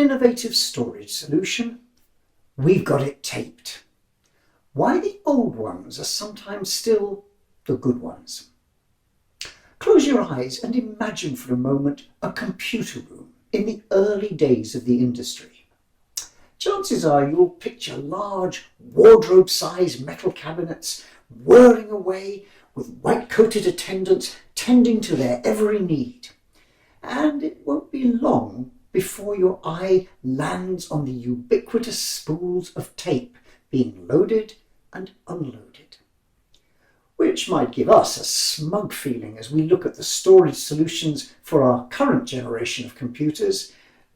innovative storage solution, we've got it taped. Why the old ones are sometimes still the good ones. Close your eyes and imagine for a moment a computer room in the early days of the industry. Chances are you'll picture large wardrobe-sized metal cabinets whirring away with white-coated attendants tending to their every need. And it won't be long before your eye lands on the ubiquitous spools of tape being loaded and unloaded, which might give us a smug feeling as we look at the storage solutions for our current generation of computers,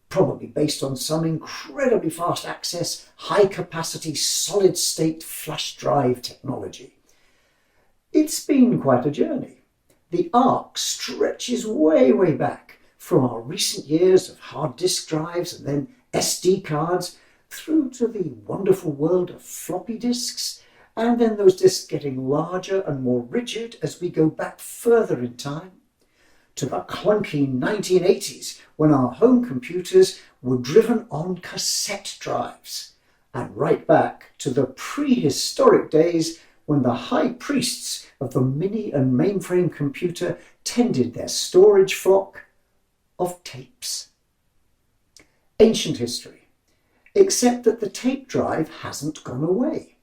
probably based on some incredibly fast access, high capacity, solid state flash drive technology. It's been quite a journey. The arc stretches way back from our recent years of hard disk drives and then SD cards through to the wonderful world of floppy disks, and then those disks getting larger and more rigid as we go back further in time, to the clunky 1980s when our home computers were driven on cassette drives, and right back to the prehistoric days when the high priests of the mini and mainframe computer tended their storage flock of tapes. Ancient history, except that the tape drive hasn't gone away.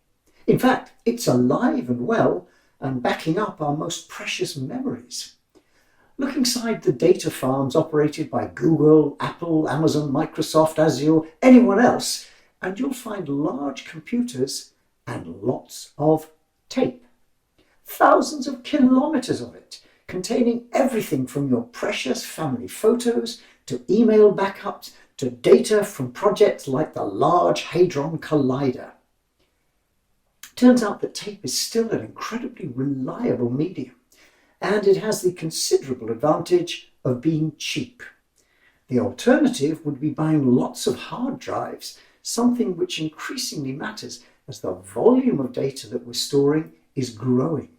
In fact, it's alive and well and backing up our most precious memories. Look inside the data farms operated by Google, Apple, Amazon, Microsoft, Azure, anyone else, and you'll find large computers and lots of tape. Thousands of kilometers of it, containing everything from your precious family photos to email backups to data from projects like the Large Hadron Collider. Turns out that tape is still an incredibly reliable medium, and it has the considerable advantage of being cheap. The alternative would be buying lots of hard drives, something which increasingly matters as the volume of data that we're storing is growing.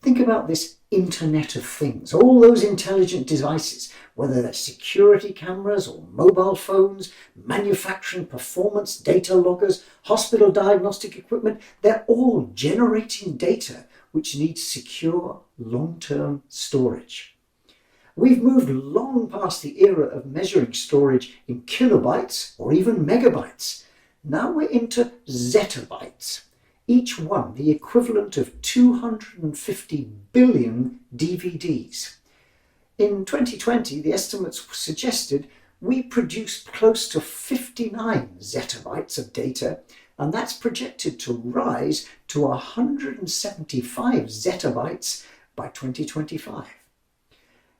Think about this Internet of Things, all those intelligent devices, whether they're security cameras or mobile phones, manufacturing performance data loggers, hospital diagnostic equipment, they're all generating data which needs secure long-term storage. We've moved long past the era of measuring storage in kilobytes or even megabytes. Now we're into zettabytes, each one the equivalent of 250 billion DVDs. In 2020, the estimates suggested we produce close to 59 zettabytes of data, and that's projected to rise to 175 zettabytes by 2025.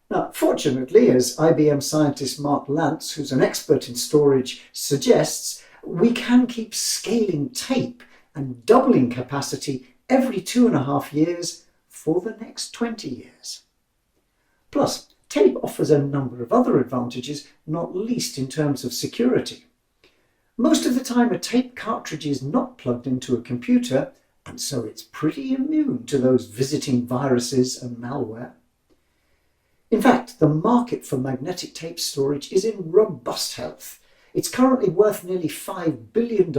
Now, fortunately, as IBM scientist Mark Lantz, who's an expert in storage, suggests, we can keep scaling tape and doubling capacity every 2.5 years for the next 20 years. Plus, tape offers a number of other advantages, not least in terms of security. Most of the time, a tape cartridge is not plugged into a computer, and so it's pretty immune to those visiting viruses and malware. In fact, the market for magnetic tape storage is in robust health. It's currently worth nearly $5 billion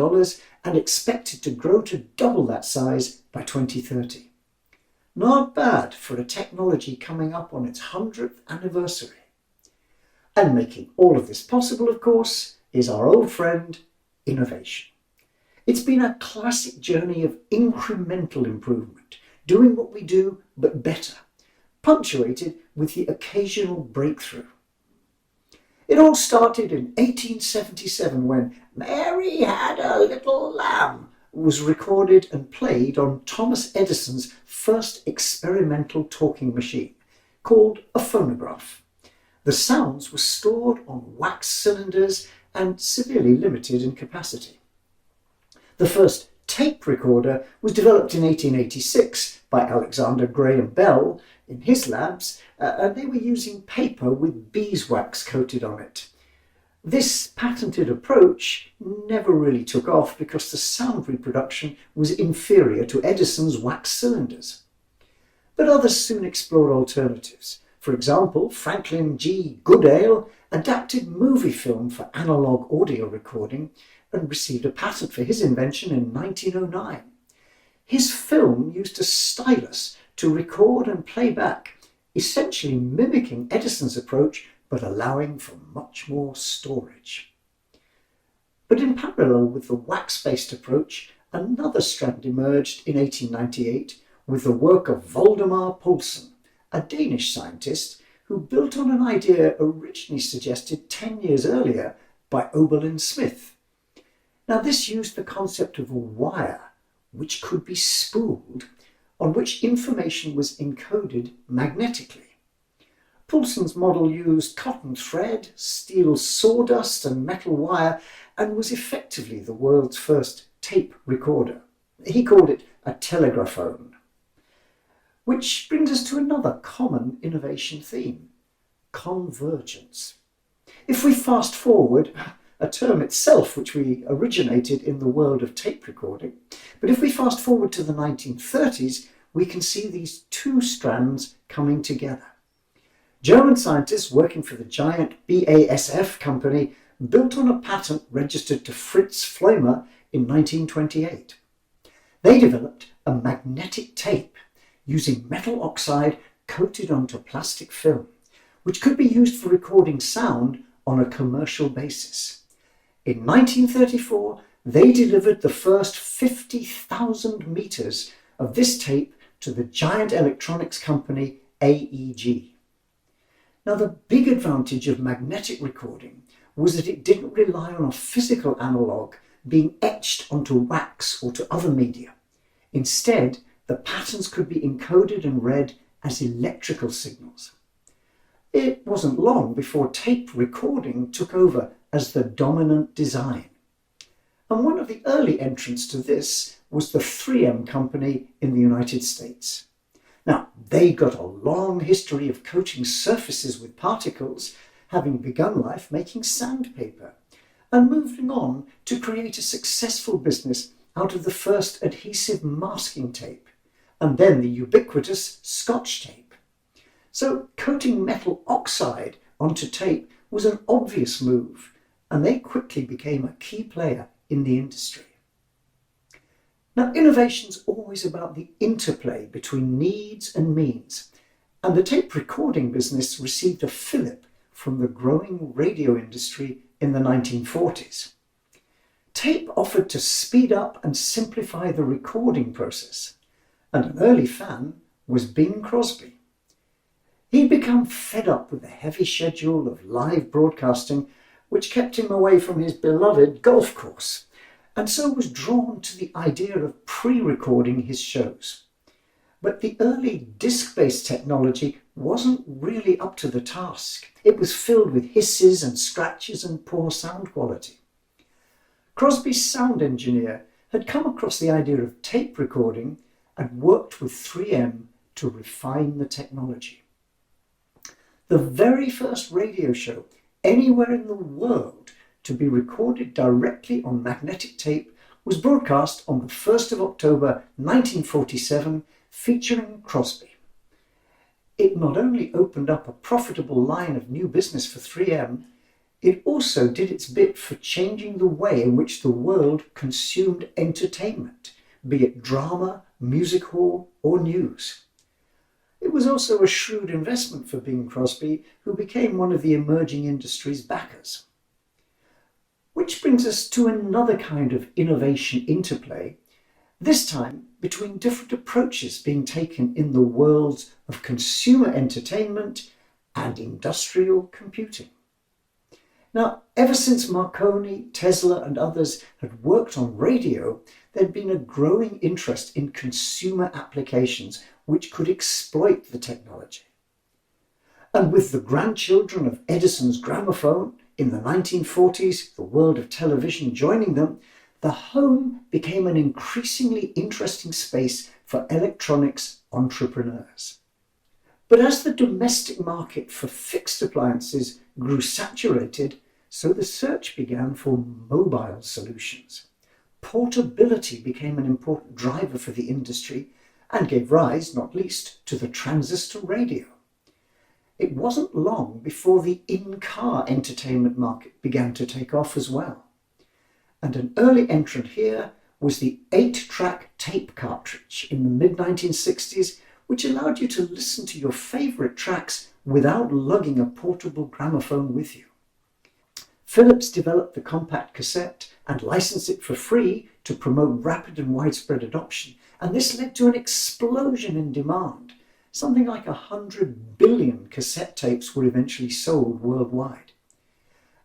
and expected to grow to double that size by 2030. Not bad for a technology coming up on its 100th anniversary. And making all of this possible, of course, is our old friend, innovation. It's been a classic journey of incremental improvement, doing what we do but better, punctuated with the occasional breakthrough. It all started in 1877 when "Mary Had a Little Lamb" was recorded and played on Thomas Edison's first experimental talking machine, called a phonograph. The sounds were stored on wax cylinders and severely limited in capacity. The first tape recorder was developed in 1886 by Alexander Graham Bell in his labs, and they were using paper with beeswax coated on it. This patented approach never really took off because the sound reproduction was inferior to Edison's wax cylinders. But others soon explored alternatives. For example, Franklin G. Goodale adapted movie film for analog audio recording and received a patent for his invention in 1909. His film used a stylus to record and play back, essentially mimicking Edison's approach but allowing for much more storage. But in parallel with the wax-based approach, another strand emerged in 1898 with the work of Voldemar Poulsen, a Danish scientist who built on an idea originally suggested 10 years earlier by Oberlin Smith. Now, this used the concept of a wire which could be spooled, on which information was encoded magnetically. Poulsen's model used cotton thread, steel sawdust and metal wire, and was effectively the world's first tape recorder. He called it a telegraphone. Which brings us to another common innovation theme: convergence. If we fast forward, a term itself which we originated in the world of tape recording, but if we fast forward to the 1930s, we can see these two strands coming together. German scientists working for the giant BASF company built on a patent registered to Fritz Fleumer in 1928. They developed a magnetic tape using metal oxide coated onto plastic film, which could be used for recording sound on a commercial basis. In 1934, they delivered the first 50,000 meters of this tape to the giant electronics company AEG. Now, the big advantage of magnetic recording was that it didn't rely on a physical analogue being etched onto wax or to other media. Instead, the patterns could be encoded and read as electrical signals. It wasn't long before tape recording took over as the dominant design. And one of the early entrants to this was the 3M company in the United States. Now, they got a long history of coating surfaces with particles, having begun life making sandpaper, and moving on to create a successful business out of the first adhesive masking tape, and then the ubiquitous Scotch tape. So coating metal oxide onto tape was an obvious move, and they quickly became a key player in the industry. Now, innovation's always about the interplay between needs and means, and the tape recording business received a fillip from the growing radio industry in the 1940s. Tape offered to speed up and simplify the recording process, and an early fan was Bing Crosby. He'd become fed up with the heavy schedule of live broadcasting, which kept him away from his beloved golf course, and so was drawn to the idea of pre-recording his shows. But the early disc-based technology wasn't really up to the task. It was filled with hisses and scratches and poor sound quality. Crosby's sound engineer had come across the idea of tape recording and worked with 3M to refine the technology. The very first radio show anywhere in the world to be recorded directly on magnetic tape was broadcast on the 1st of October 1947, featuring Crosby. It not only opened up a profitable line of new business for 3M, it also did its bit for changing the way in which the world consumed entertainment, be it drama, music hall, or news. It was also a shrewd investment for Bing Crosby, who became one of the emerging industry's backers. Which brings us to another kind of innovation interplay, this time between different approaches being taken in the worlds of consumer entertainment and industrial computing. Now, ever since Marconi, Tesla and others had worked on radio, there'd been a growing interest in consumer applications which could exploit the technology. And with the grandchildren of Edison's gramophone in the 1940s, the world of television joining them, the home became an increasingly interesting space for electronics entrepreneurs. But as the domestic market for fixed appliances grew saturated, so the search began for mobile solutions. Portability became an important driver for the industry and gave rise, not least, to the transistor radio. it wasn't long before the in-car entertainment market began to take off as well. And an early entrant here was the 8-track tape cartridge in the mid-1960s, which allowed you to listen to your favourite tracks without lugging a portable gramophone with you. Philips developed the compact cassette and licensed it for free to promote rapid and widespread adoption, and this led to an explosion in demand. Something like 100 billion cassette tapes were eventually sold worldwide.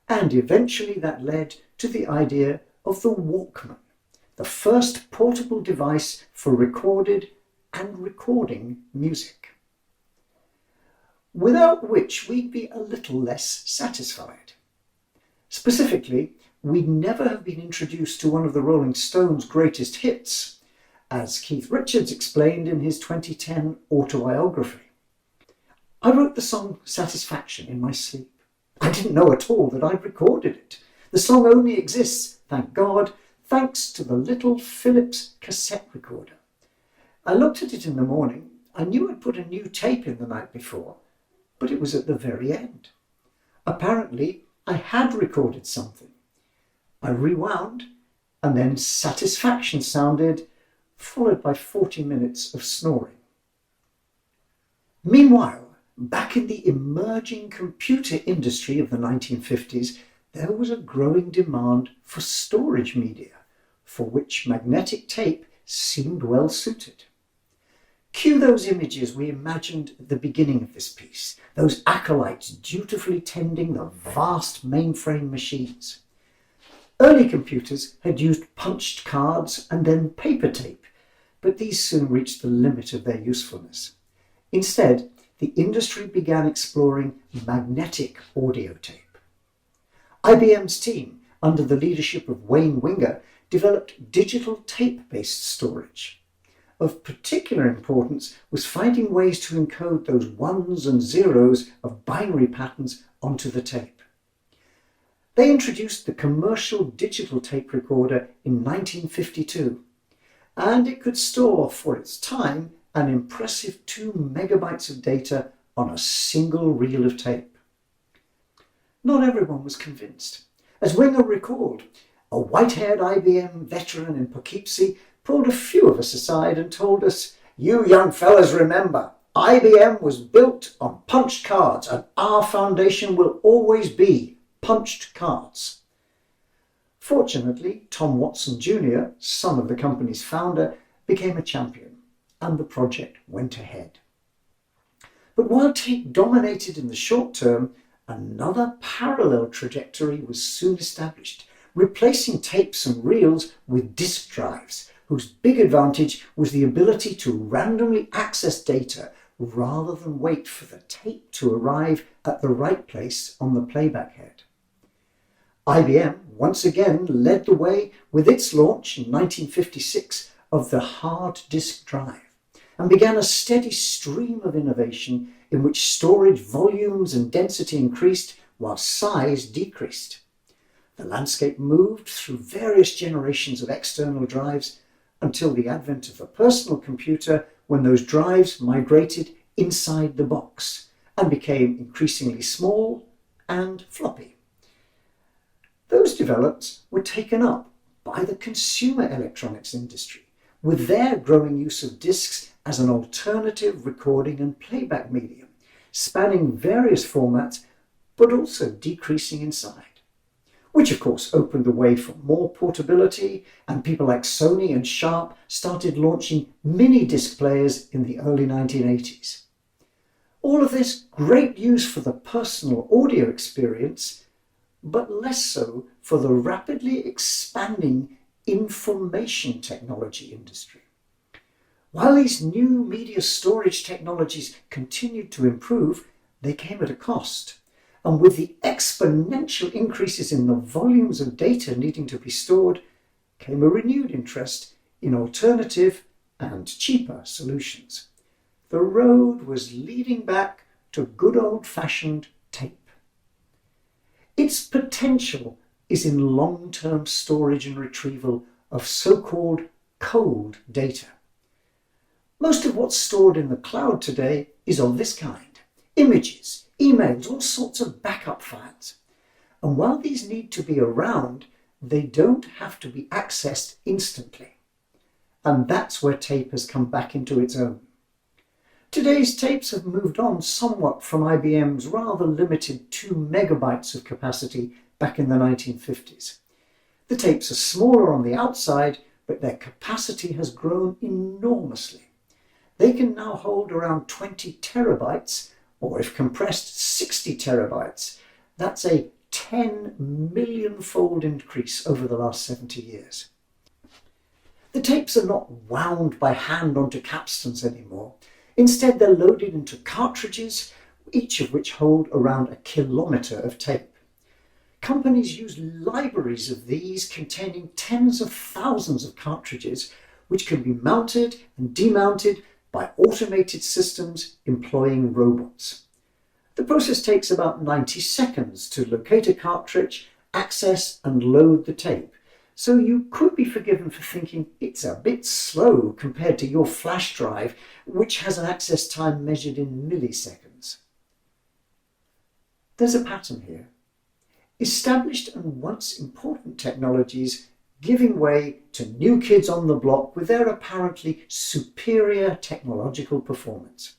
And eventually that led to the idea of the Walkman, the first portable device for recorded and recording music, without which we'd be a little less satisfied. Specifically, we'd never have been introduced to one of the Rolling Stones' greatest hits, as Keith Richards explained in his 2010 autobiography. I wrote the song Satisfaction in my sleep. I didn't know at all that I'd recorded it. The song only exists, thank God, thanks to the little Philips cassette recorder. I looked at it in the morning. I knew I'd put a new tape in the night before, but it was at the very end. Apparently, I had recorded something. I rewound, and then Satisfaction sounded, followed by 40 minutes of snoring. Meanwhile, back in the emerging computer industry of the 1950s, there was a growing demand for storage media, for which magnetic tape seemed well suited. Cue those images we imagined at the beginning of this piece, those acolytes dutifully tending the vast mainframe machines. Early computers had used punched cards and then paper tape, but these soon reached the limit of their usefulness. Instead, the industry began exploring magnetic audio tape. IBM's team, under the leadership of Wayne Winger, developed digital tape-based storage. Of particular importance was finding ways to encode those ones and zeros of binary patterns onto the tape. They introduced the commercial digital tape recorder in 1952, and it could store, for its time, an impressive 2 megabytes of data on a single reel of tape. Not everyone was convinced. As Winger recalled, a white-haired IBM veteran in Poughkeepsie pulled a few of us aside and told us, "You young fellas remember, IBM was built on punched cards, and our foundation will always be punched cards." Fortunately, Tom Watson Jr., son of the company's founder, became a champion, and the project went ahead. But while tape dominated in the short term, another parallel trajectory was soon established, replacing tapes and reels with disk drives, whose big advantage was the ability to randomly access data rather than wait for the tape to arrive at the right place on the playback head. IBM once again led the way with its launch in 1956 of the hard disk drive, and began a steady stream of innovation in which storage volumes and density increased while size decreased. The landscape moved through various generations of external drives until the advent of the personal computer, when those drives migrated inside the box and became increasingly small and floppy. Those developments were taken up by the consumer electronics industry, with their growing use of disks as an alternative recording and playback medium, spanning various formats but also decreasing in size, which of course opened the way for more portability, and people like Sony and Sharp started launching mini disc players in the early 1980s. All of this great use for the personal audio experience, but less so for the rapidly expanding information technology industry. While these new media storage technologies continued to improve, they came at a cost. And with the exponential increases in the volumes of data needing to be stored, came a renewed interest in alternative and cheaper solutions. The road was leading back to good old-fashioned tape. Its potential is in long-term storage and retrieval of so-called cold data. Most of what's stored in the cloud today is of this kind, images, emails, all sorts of backup files. And while these need to be around, they don't have to be accessed instantly. And that's where tape has come back into its own. Today's tapes have moved on somewhat from IBM's rather limited 2 megabytes of capacity back in the 1950s. The tapes are smaller on the outside, but their capacity has grown enormously. They can now hold around 20 terabytes, or if compressed, 60 terabytes. That's a 10 million-fold increase over the last 70 years. The tapes are not wound by hand onto capstans anymore. Instead, they're loaded into cartridges, each of which hold around a kilometre of tape. Companies use libraries of these containing tens of thousands of cartridges, which can be mounted and demounted by automated systems employing robots. The process takes about 90 seconds to locate a cartridge, access and load the tape, so you could be forgiven for thinking it's a bit slow compared to your flash drive, which has an access time measured in milliseconds. There's a pattern here. Established and once important technologies giving way to new kids on the block with their apparently superior technological performance.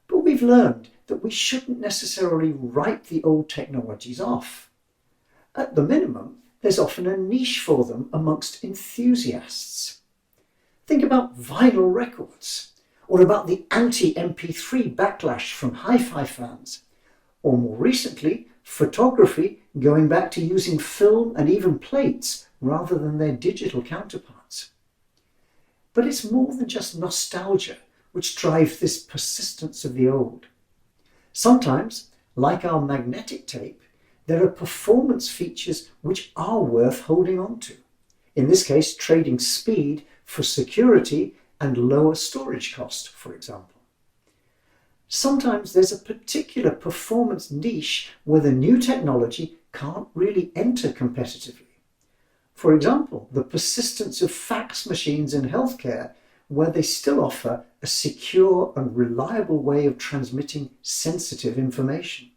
But we've learned that we shouldn't necessarily write the old technologies off. At the minimum, there's often a niche for them amongst enthusiasts. Think about vinyl records, or about the anti-MP3 backlash from hi-fi fans, or more recently, photography going back to using film and even plates rather than their digital counterparts. But it's more than just nostalgia which drives this persistence of the old. Sometimes, like our magnetic tape, there are performance features which are worth holding on to. In this case, trading speed for security and lower storage cost, for example. Sometimes there's a particular performance niche where the new technology can't really enter competitively. For example, the persistence of fax machines in healthcare, where they still offer a secure and reliable way of transmitting sensitive information.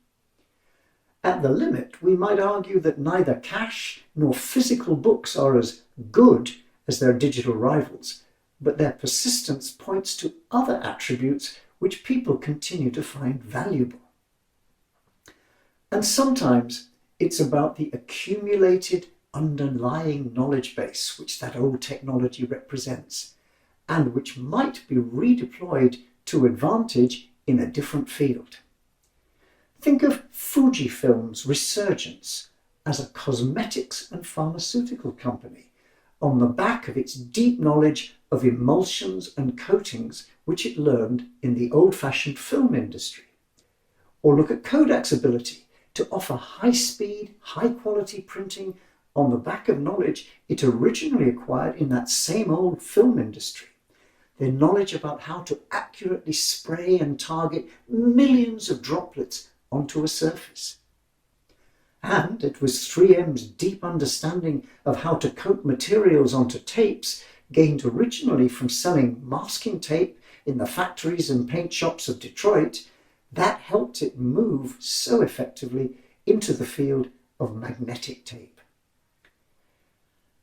At the limit, we might argue that neither cash nor physical books are as good as their digital rivals, but their persistence points to other attributes which people continue to find valuable. And sometimes it's about the accumulated underlying knowledge base which that old technology represents, and which might be redeployed to advantage in a different field. Think of Fujifilm's resurgence as a cosmetics and pharmaceutical company on the back of its deep knowledge of emulsions and coatings which it learned in the old-fashioned film industry. Or look at Kodak's ability to offer high-speed, high-quality printing on the back of knowledge it originally acquired in that same old film industry. Their knowledge about how to accurately spray and target millions of droplets onto a surface. And it was 3M's deep understanding of how to coat materials onto tapes, gained originally from selling masking tape in the factories and paint shops of Detroit, that helped it move so effectively into the field of magnetic tape.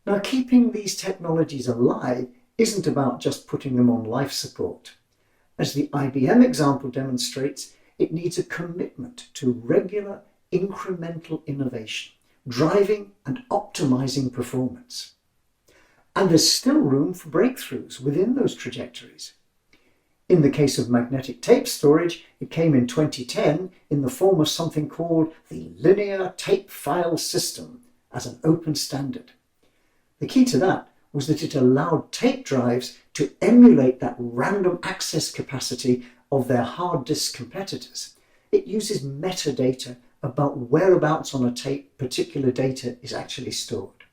Now, keeping these technologies alive isn't about just putting them on life support. As the IBM example demonstrates, it needs a commitment to regular incremental innovation, driving and optimizing performance. And there's still room for breakthroughs within those trajectories. In the case of magnetic tape storage, it came in 2010 in the form of something called the Linear Tape File System as an open standard. The key to that was that it allowed tape drives to emulate that random access capacity of their hard disk competitors. It uses metadata about whereabouts on a tape particular data is actually stored.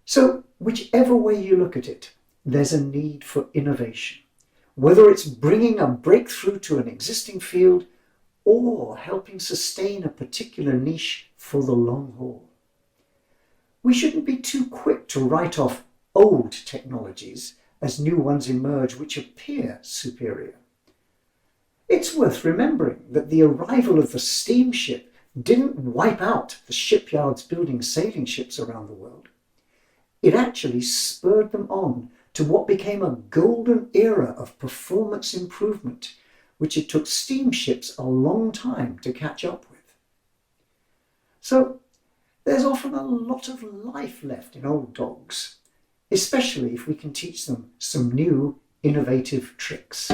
So, whichever way you look at it, there's a need for innovation, whether it's bringing a breakthrough to an existing field or helping sustain a particular niche for the long haul. We shouldn't be too quick to write off old technologies as new ones emerge which appear superior. It's worth remembering that the arrival of the steamship didn't wipe out the shipyards building sailing ships around the world. It actually spurred them on to what became a golden era of performance improvement, which it took steamships a long time to catch up with. So there's often a lot of life left in old dogs, especially if we can teach them some new innovative tricks.